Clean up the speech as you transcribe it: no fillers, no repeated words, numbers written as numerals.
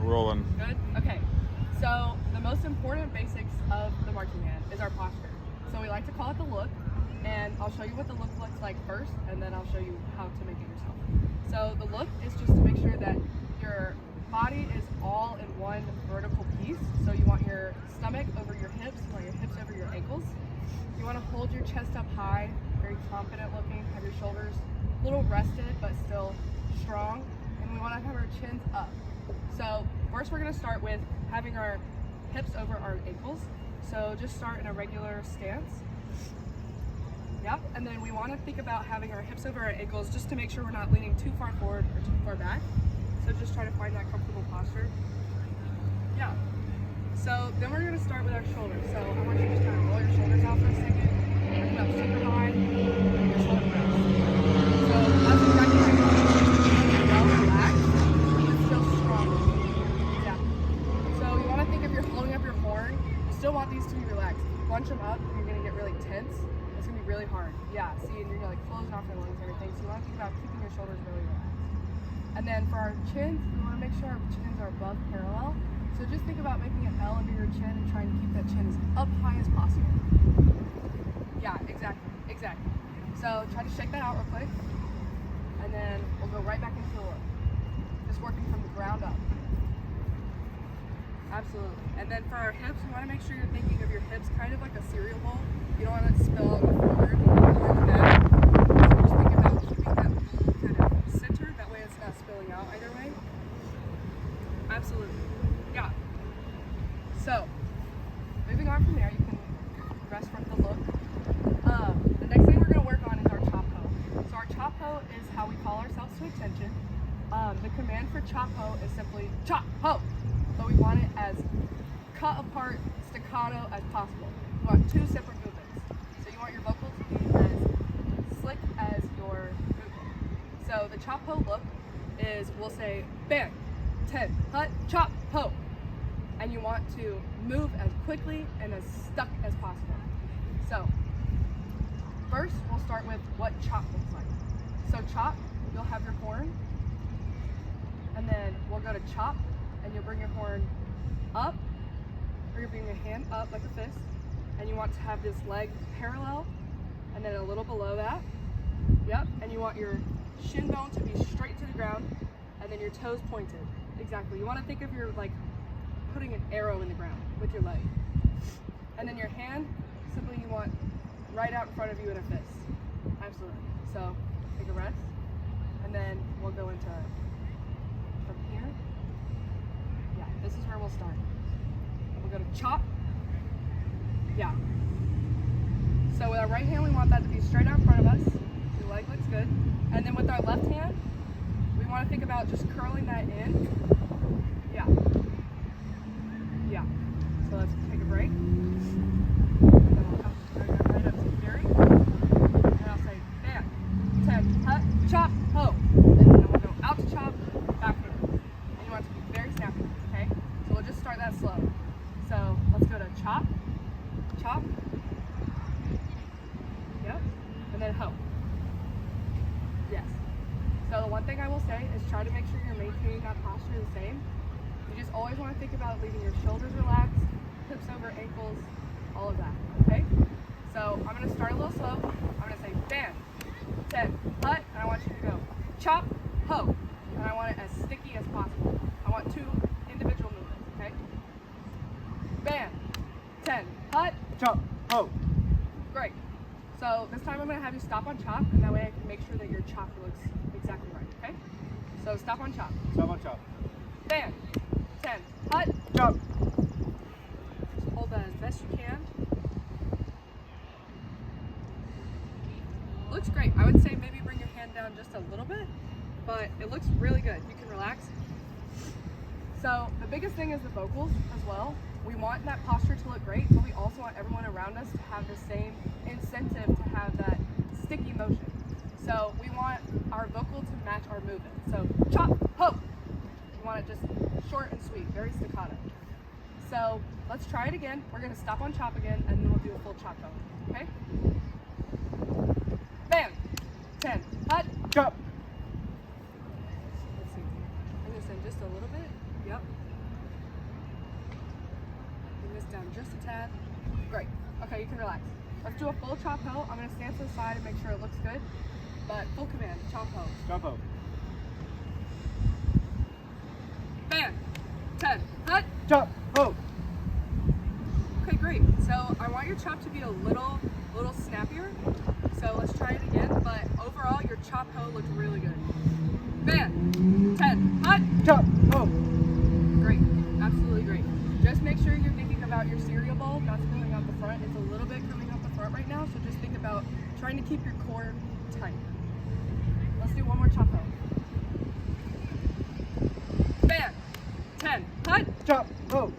rolling. Good? Okay. So the most important basics of the marching band is our posture. So we like to call it the look, and I'll show you what the look looks like first, and then I'll show you how to make it yourself. So the look is just to make sure that your body is all in one vertical piece. So you want your stomach over your hips, you want your hips over your ankles. You want to hold your chest up high, very confident looking, have your shoulders a little rested but still strong, and we want to have our chins up. So first we're going to start with having our hips over our ankles. So just start in a regular stance. Yep, and then we want to think about having our hips over our ankles just to make sure we're not leaning too far forward or too far back. So just try to find that comfortable posture. Yeah. So then we're going to start with our shoulders. So I want you to just kind of roll your shoulders out for a second. Bring them up super high. Your shoulder press. So that's exactly right. Well relaxed, but still strong. Yeah. So you want to think if you're holding up your horn, you still want these to be relaxed. If you bunch them up, you're going to get really tense. It's going to be really hard. Yeah, see, and you're like closing off your lungs and everything. So you want to think about keeping your shoulders really relaxed. And then for our chins, we want to make sure our chins are above parallel. So just think about making an L under your chin and trying to keep that chin as up high as possible. Yeah, exactly. So try to shake that out real quick. And then we'll go right back into the look. Just working from the ground up. Absolutely. And then for our hips, we want to make sure you're thinking of your hips kind of like a cereal bowl. You don't want to spill on the forward or the back. So just think about keeping that kind of centered. That way it's not spilling out either way. Absolutely. Yeah. So, moving on from there, you can rest from the look. The next thing we're going to work on is our chop ho. So our chop ho is how we call ourselves to attention. The command for chop ho is simply chop ho, but we want it as cut apart, staccato as possible. You want two separate movements. So you want your vocal to be as slick as your movement. So the chop ho look is, we'll say bang, 10, hut, chop, ho. And you want to move as quickly and as stuck as possible. So, first we'll start with what chop looks like. So chop, you'll have your horn, and then we'll go to chop, and you'll bring your horn up, or you'll bring your hand up like a fist, and you want to have this leg parallel, and then a little below that. Yep, and you want your shin bone to be straight to the ground, and then your toes pointed. Exactly. You want to think of your like putting an arrow in the ground with your leg. And then your hand, simply you want right out in front of you in a fist. Absolutely. So take a rest, and then we'll go into from here. Yeah, this is where we'll start. We'll go to chop. Yeah. So with our right hand, we want that to be straight out in front of us. Your leg looks good. And then with our left hand, we want to think about just curling that in. Yeah. Yeah. So let's take a break. And then we'll come right up to Gary. And I'll say bam, 10, hut, chop, ho. And then we'll go out to chop, back in. And you want it to be very snappy, okay? So we'll just start that slow. So let's go to chop, chop. Yep. And then ho. Yes. So the one thing I will say is try to make sure you're maintaining that posture the same. You just always want to think about leaving your shoulders relaxed, hips over ankles, all of that, okay? So I'm going to start a little slow. I'm going to say bam, 10, hut, and I want you to go chop, ho, and I want it as sticky as possible. I want two individual movements, okay? Bam, 10, hut, Chop, ho. great. So this time I'm going to have you stop on chop, and that way I can make sure that your chop looks exactly right, okay? So stop on chop. Chop on chop. Bam, 10, hut, Chop. just hold that as best you can. Looks great. I would say maybe bring your hand down just a little bit, but it looks really good. You can relax. So the biggest thing is the vocals as well. We want that posture to look great, but we also want everyone around us to have the same incentive to have that sticky motion. So we want our vocal to match our movement. So chop, ho. We want it just short and sweet, very staccato. So let's try it again. We're going to stop on chop again, and then we'll do a full chop go. Okay? Bam, 10, hut, Chop. let's see. I'm going to send just a little bit. Yep. down just a tad. Great. Okay, you can relax. Let's do a full chop ho. I'm gonna stand to the side and make sure it looks good. But full command, chop ho. Chop ho. Bam. 10. Cut. Chop ho. Okay, great. So I want your chop to be a little snappier. So let's try it again. But overall, your chop ho looked really good. Bam. 10. Cut. Chop ho. Great. Absolutely great. Just make sure you're thinking about your cereal bowl not spilling out the front. It's a little bit coming out the front right now, so just think about trying to keep your core tight. Let's do one more chop ho. Bam. 10. Cut. Chop ho.